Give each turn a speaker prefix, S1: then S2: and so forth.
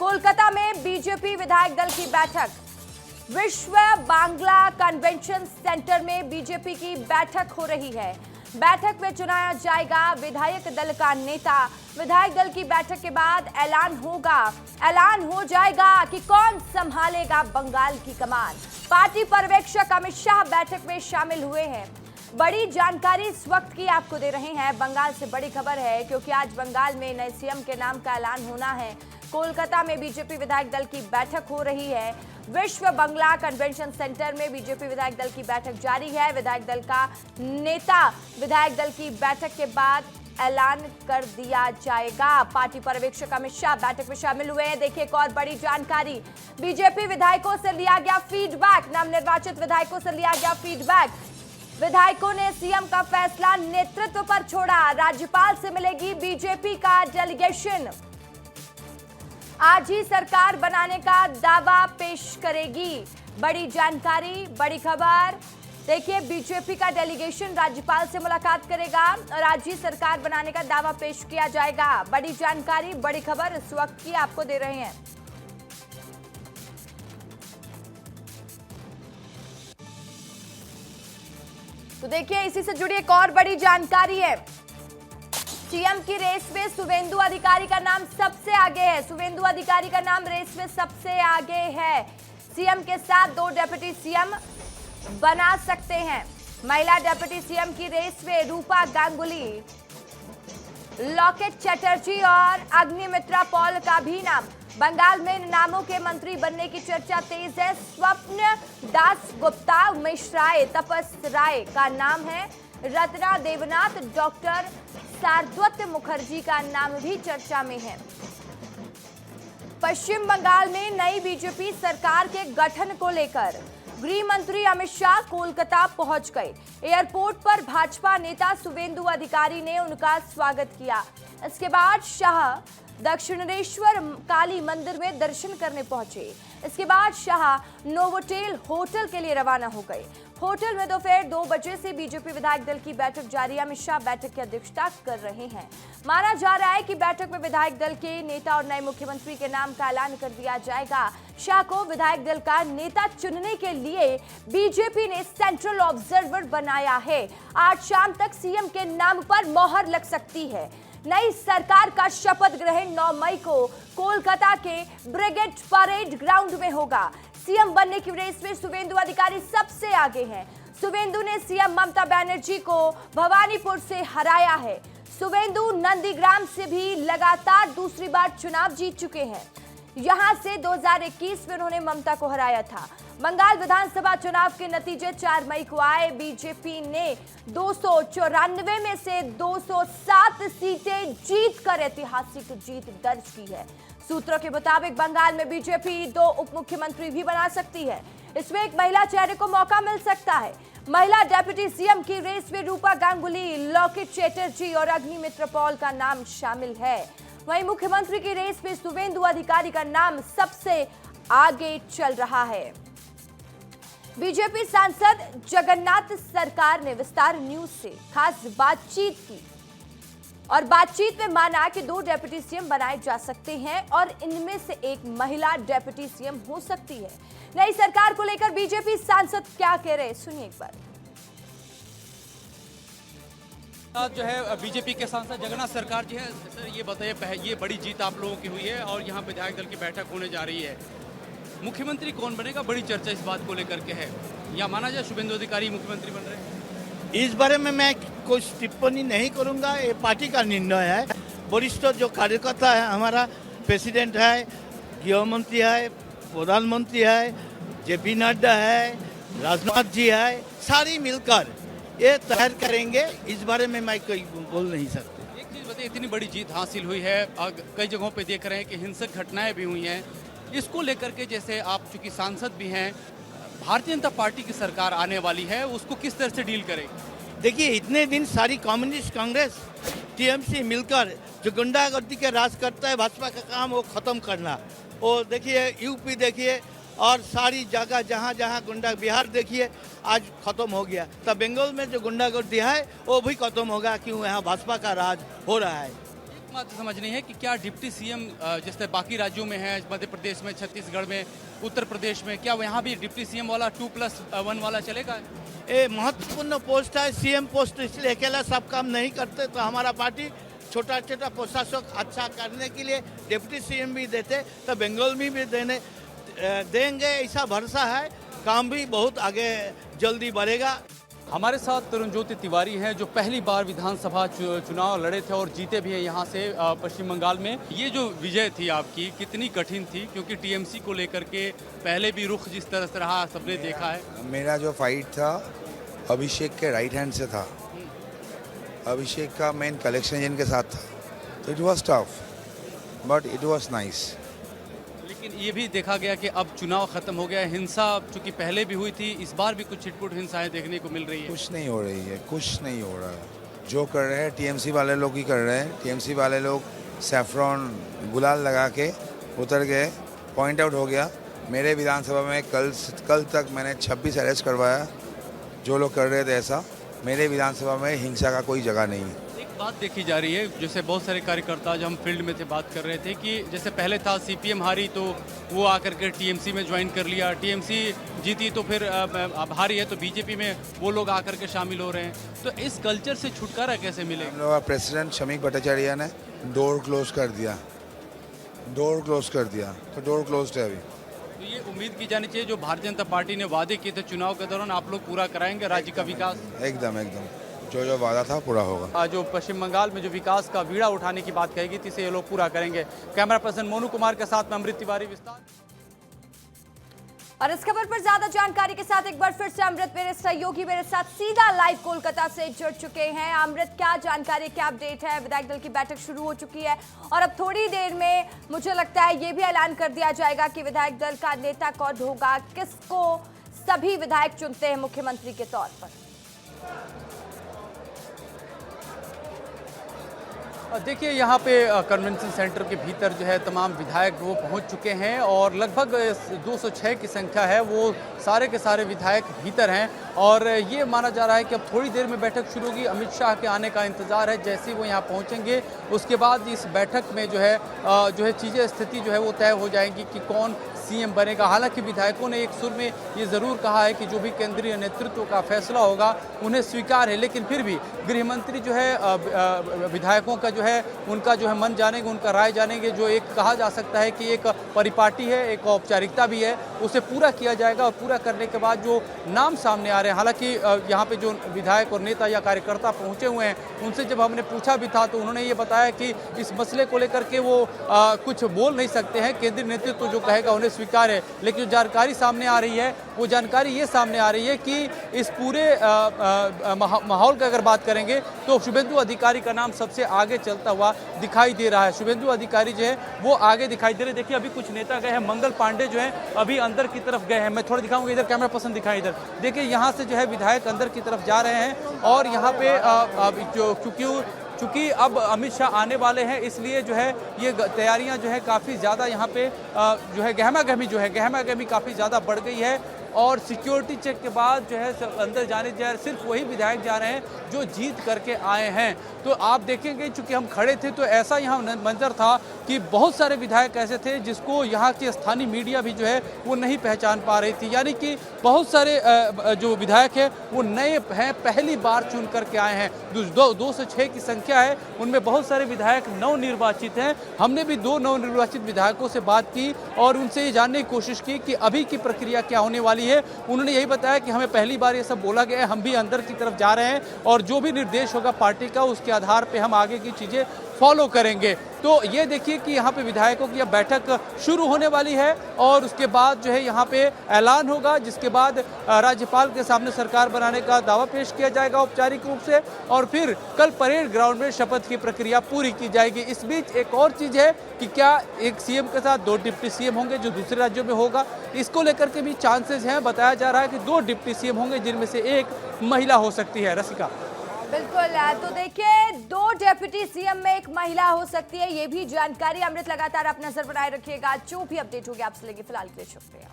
S1: कोलकाता में बीजेपी विधायक दल की बैठक। विश्व बांग्ला कन्वेंशन सेंटर में बीजेपी की बैठक हो रही है। बैठक में चुनाया जाएगा विधायक दल का नेता। विधायक दल की बैठक के बाद ऐलान हो जाएगा कि कौन संभालेगा बंगाल की कमान। पार्टी पर्यवेक्षक अमित शाह बैठक में शामिल हुए हैं। बड़ी जानकारी इस वक्त की आपको दे रहे हैं। बंगाल से बड़ी खबर है क्योंकि आज बंगाल में नए सीएम के नाम का ऐलान होना है। कोलकाता में बीजेपी विधायक दल की बैठक हो रही है। विश्व बांग्ला कन्वेंशन सेंटर में बीजेपी विधायक दल की बैठक जारी है। विधायक दल का नेता विधायक दल की बैठक के बाद ऐलान कर दिया जाएगा। पार्टी पर्यवेक्षक अमित शाह बैठक में शामिल हुए हैं। देखिए एक और बड़ी जानकारी, बीजेपी विधायकों से लिया गया फीडबैक। नवनिर्वाचित विधायकों से लिया गया फीडबैक। विधायकों ने सीएम का फैसला नेतृत्व पर छोड़ा। राज्यपाल से मिलेगी बीजेपी का डेलीगेशन। आज ही सरकार बनाने का दावा पेश करेगी। बड़ी जानकारी, बड़ी खबर। देखिए बीजेपी का डेलीगेशन राज्यपाल से मुलाकात करेगा और आज ही सरकार बनाने का दावा पेश किया जाएगा। बड़ी जानकारी, बड़ी खबर इस वक्त की आपको दे रहे हैं। तो देखिए इसी से जुड़ी एक और बड़ी जानकारी है। सीएम की रेस में शुभेंदु अधिकारी का नाम सबसे आगे है। शुभेंदु अधिकारी का नाम रेस में सबसे आगे है। सीएम के साथ 2 डिप्टी सीएम बना सकते हैं। महिला डिप्टी सीएम की रेस में रूपा गांगुली, लॉकेट चटर्जी और अग्निमित्रा पॉल का भी नाम। बंगाल में इन नामों के मंत्री बनने की चर्चा तेज है। स्वप्न दास गुप्ता, उमेश राय, तपस राय का नाम है। रत्ना देवनाथ, डॉक्टर सारस्वत मुखर्जी का नाम भी चर्चा में है। पश्चिम बंगाल में नई बीजेपी सरकार के गठन को लेकर गृह मंत्री अमित शाह कोलकाता पहुंच गए। एयरपोर्ट पर भाजपा नेता शुभेंदु अधिकारी ने उनका स्वागत किया। इसके बाद शाह दक्षिणेश्वर काली मंदिर में दर्शन करने पहुंचे। इसके बाद शाह नोवोटेल होटल के लिए रवाना हो गए। होटल में दोपहर 2 बजे से बीजेपी विधायक दल की बैठक जारी है। अमित शाह बैठक की अध्यक्षता कर रहे हैं। माना जा रहा है कि बैठक में विधायक दल के नेता और नए मुख्यमंत्री के नाम का ऐलान कर दिया जाएगा। शाह को विधायक दल का नेता चुनने के लिए बीजेपी ने सेंट्रल ऑब्जर्वर बनाया है। आज शाम तक सीएम के नाम पर मोहर लग सकती है। नई सरकार का शपथ ग्रहण 9 मई को कोलकाता के ब्रिगेड परेड ग्राउंड में होगा। सीएम बनने की रेस में शुभेंदु अधिकारी सबसे आगे हैं। शुभेंदु ने सीएम ममता बनर्जी को भवानीपुर से हराया है। शुभेंदु नंदीग्राम से भी लगातार दूसरी बार चुनाव जीत चुके हैं। यहां से 2021 में उन्होंने ममता को हराया था। बंगाल विधानसभा चुनाव के नतीजे 4 मई को आए। बीजेपी ने 294 में से 207 सीटें जीतकर ऐतिहासिक जीत दर्ज की है। सूत्रों के मुताबिक बंगाल में बीजेपी 2 उप मुख्यमंत्री भी बना सकती है। इसमें एक महिला चेहरे को मौका मिल सकता है। महिला डिप्टी सीएम की रेस में रूपा गांगुली, लॉकेट चैटर्जी और अग्निमित्र पॉल का नाम शामिल है। वहीं मुख्यमंत्री की रेस में शुभेंदु अधिकारी का नाम सबसे आगे चल रहा है। बीजेपी सांसद जगन्नाथ सरकार ने विस्तार न्यूज से खास बातचीत की और बातचीत में माना कि 2 डिप्टी सीएम बनाए जा सकते हैं और इनमें से एक महिला डिप्टी सीएम हो सकती है। नई सरकार को लेकर बीजेपी सांसद क्या कह रहे हैं, सुनिए एक बार।
S2: जो है बीजेपी के सांसद जगन्नाथ सरकार जी है। सर ये बताइए, ये बड़ी जीत आप लोगों की हुई है और यहाँ विधायक दल की बैठक होने जा रही है। मुख्यमंत्री कौन बनेगा, बड़ी चर्चा इस बात को लेकर के है। या माना जाए शुभेंदु अधिकारी मुख्यमंत्री बन रहे हैं?
S3: इस बारे में मैं कुछ टिप्पणी नहीं करूंगा। ये पार्टी का निर्णय है। वरिष्ठ जो कार्यकर्ता है, हमारा प्रेसिडेंट है, गृह मंत्री है, प्रधानमंत्री है, जेपी नड्डा है, राजनाथ जी है, सारी मिलकर ये तैयार करेंगे। इस बारे में मैं कोई बोल नहीं सकता।
S2: एक चीज बताइए, इतनी बड़ी जीत हासिल हुई है, कई जगहों पे देख रहे हैं कि हिंसक घटनाएं भी हुई हैं। इसको लेकर के जैसे आप चूंकि सांसद भी हैं, भारतीय जनता पार्टी की सरकार आने वाली है, उसको किस तरह से डील करेगी?
S3: देखिए इतने दिन सारी कम्युनिस्ट कांग्रेस टीएमसी मिलकर जो गुंडागर्दी के राज करता है, भाजपा का काम वो खत्म करना। वो देखिए यूपी देखिए और सारी जगह जहाँ जहाँ गुंडा, बिहार देखिए आज खत्म हो गया। तब बंगाल में जो गुंडागर्दी है वो भी खत्म होगा क्यों यहाँ भाजपा का राज हो रहा है।
S2: बात समझ नहीं है कि क्या डिप्टी सीएम जैसे बाकी राज्यों में है, मध्य प्रदेश में, छत्तीसगढ़ में, उत्तर प्रदेश में, क्या यहाँ भी डिप्टी सीएम वाला 2+1 वाला चलेगा?
S3: ये महत्वपूर्ण पोस्ट है, सीएम पोस्ट, इसलिए अकेला सब काम नहीं करते। तो हमारा पार्टी छोटा छोटा प्रशासक अच्छा करने के लिए डिप्टी सीएम भी देते, तो बंगाल में भी देंगे, ऐसा भरोसा है। काम भी बहुत आगे जल्दी बढ़ेगा।
S2: हमारे साथ तरुण ज्योति तिवारी हैं जो पहली बार विधानसभा चुनाव लड़े थे और जीते भी हैं यहाँ से पश्चिम बंगाल में। ये जो विजय थी आपकी कितनी कठिन थी, क्योंकि टीएमसी को लेकर के पहले भी रुख जिस तरह से रहा सबने देखा है।
S4: मेरा जो फाइट था अभिषेक के राइट हैंड से था, अभिषेक का मेन कलेक्शन एजेंट के साथ था, तो it was tough but it was nice.
S2: लेकिन ये भी देखा गया कि अब चुनाव खत्म हो गया, हिंसा चूंकि पहले भी हुई थी, इस बार भी कुछ छिटपुट हिंसाएं देखने को मिल रही है।
S4: कुछ नहीं हो रही है, कुछ नहीं हो रहा है। जो कर रहे हैं टीएमसी वाले लोग ही कर रहे हैं। टीएमसी वाले लोग सैफरॉन गुलाल लगा के उतर गए, पॉइंट आउट हो गया। मेरे विधानसभा में कल तक मैंने 26 अरेस्ट करवाया। जो लोग कर रहे थे ऐसा, मेरे विधानसभा में हिंसा का कोई जगह नहीं है।
S2: एक बात देखी जा रही है, जैसे बहुत सारे कार्यकर्ता जो हम फील्ड में थे बात कर रहे थे कि जैसे पहले था सीपीएम हारी तो वो आकर के टीएमसी में ज्वाइन कर लिया, टीएमसी जीती तो फिर अब हारी है तो बीजेपी में वो लोग आकर के शामिल हो रहे हैं। तो इस कल्चर से छुटकारा कैसे मिलेगा?
S4: हम लोग का प्रेसिडेंट शमीक भट्टाचार्य ने डोर क्लोज कर दिया, तो डोर क्लोज है अभी।
S2: तो ये उम्मीद की जानी चाहिए जो भारतीय जनता पार्टी ने वादे किए थे चुनाव के दौरान, आप लोग पूरा कराएंगे राज्य का विकास?
S4: एकदम जो वादा था पूरा होगा।
S2: जो पश्चिम बंगाल में जो विकास का बीड़ा उठाने की बात कही गई थी, इसे ये लोग पूरा करेंगे। कैमरा पर्सन मोनू कुमार के साथ में अमृत तिवारी, विस्तार।
S1: और इस खबर पर ज्यादा जानकारी के साथ एक बार फिर से अमृत मेरे सहयोगी मेरे साथ सीधा लाइव कोलकाता से जुड़ चुके हैं। अमृत, क्या जानकारी, क्या अपडेट है? विधायक दल की बैठक शुरू हो चुकी है और अब थोड़ी देर में मुझे लगता है ये भी ऐलान कर दिया जाएगा कि विधायक दल का नेता कौन होगा, किसको सभी विधायक चुनते हैं मुख्यमंत्री के तौर पर।
S2: देखिए यहाँ पे कन्वेंशन सेंटर के भीतर जो है तमाम विधायक वो पहुंच चुके हैं और लगभग 206 की संख्या है, वो सारे के सारे विधायक भीतर हैं और ये माना जा रहा है कि अब थोड़ी देर में बैठक शुरू होगी। अमित शाह के आने का इंतजार है। जैसे ही वो यहाँ पहुँचेंगे उसके बाद इस बैठक में जो है चीज़ें स्थिति जो है वो तय हो जाएंगी कि कौन सीएम बनेगा। हालांकि विधायकों ने एक सुर में ये ज़रूर कहा है कि जो भी केंद्रीय नेतृत्व का फैसला होगा उन्हें स्वीकार है, लेकिन फिर भी गृह मंत्री जो है विधायकों का जो है उनका जो है मन जानेंगे, उनका राय जानेंगे। जो एक कहा जा सकता है कि एक परिपाटी है, एक औपचारिकता भी है, उसे पूरा किया जाएगा और पूरा करने के बाद जो नाम सामने आ रहे हैं, हालांकि यहाँ पे जो विधायक और नेता या कार्यकर्ता पहुँचे हुए हैं उनसे जब हमने पूछा भी था तो उन्होंने ये बताया कि इस मसले को लेकर के वो कुछ बोल नहीं सकते हैं, केंद्रीय नेतृत्व जो कहेगा उन्हें स्वीकार है। लेकिन जो जानकारी सामने आ रही है वो जानकारी ये सामने आ रही है कि इस पूरे माहौल की अगर बात करेंगे तो शुभेंदु अधिकारी का नाम सबसे आगे चलता हुआ दिखाई दे रहा है। शुभेंदु अधिकारी जो है वो आगे दिखाई दे रहे। देखिए अभी कुछ नेता गए हैं, मंगल पांडे जो है अभी अंदर की तरफ गए हैं। मैं थोड़ा दिखाऊंगा, इधर कैमरा पर्सन दिखाएं इधर। देखिए यहाँ से जो है विधायक अंदर की तरफ जा रहे हैं और यहाँ पे चूंकि अब अमित शाह आने वाले हैं इसलिए जो है ये तैयारियां जो है काफ़ी ज़्यादा यहाँ पे जो है गहमा-गहमी काफ़ी ज़्यादा बढ़ गई है और सिक्योरिटी चेक के बाद जो है अंदर जाने जा रहे, सिर्फ वही विधायक जा रहे हैं जो जीत करके आए हैं। तो आप देखेंगे चूंकि हम खड़े थे तो ऐसा यहाँ मंजर था कि बहुत सारे विधायक ऐसे थे जिसको यहाँ की स्थानीय मीडिया भी जो है वो नहीं पहचान पा रही थी। यानी कि बहुत सारे जो विधायक हैं वो नए हैं, पहली बार चुन करके आए हैं। 206 की संख्या है, उनमें बहुत सारे विधायक नवनिर्वाचित हैं। हमने भी 2 नवनिर्वाचित विधायकों से बात की और उनसे ये जानने की कोशिश की कि अभी की प्रक्रिया क्या होने वाली है। उन्होंने यही बताया कि हमें पहली बार ये सब बोला गया है, हम भी अंदर की तरफ जा रहे हैं और जो भी निर्देश होगा पार्टी का उसके आधार पे हम आगे की चीज़ें फॉलो करेंगे। तो ये देखिए कि यहाँ पे विधायकों की अब बैठक शुरू होने वाली है और उसके बाद जो है यहाँ पे ऐलान होगा, जिसके बाद राज्यपाल के सामने सरकार बनाने का दावा पेश किया जाएगा औपचारिक रूप से और फिर कल परेड ग्राउंड में शपथ की प्रक्रिया पूरी की जाएगी। इस बीच एक और चीज़ है कि क्या एक सीएम के साथ 2 डिप्टी सीएम होंगे जो दूसरे राज्यों में होगा, इसको लेकर के भी चांसेस हैं। बताया जा रहा है कि 2 डिप्टी सीएम होंगे जिनमें से एक महिला हो सकती है। रसिका,
S1: बिल्कुल, तो देखिए 2 डेप्यूटी सीएम में एक महिला हो सकती है, ये भी जानकारी। अमृत लगातार आप नजर बनाए रखिएगा, जो भी अपडेट होगी आपसे लेंगे। फिलहाल के लिए शुक्रिया।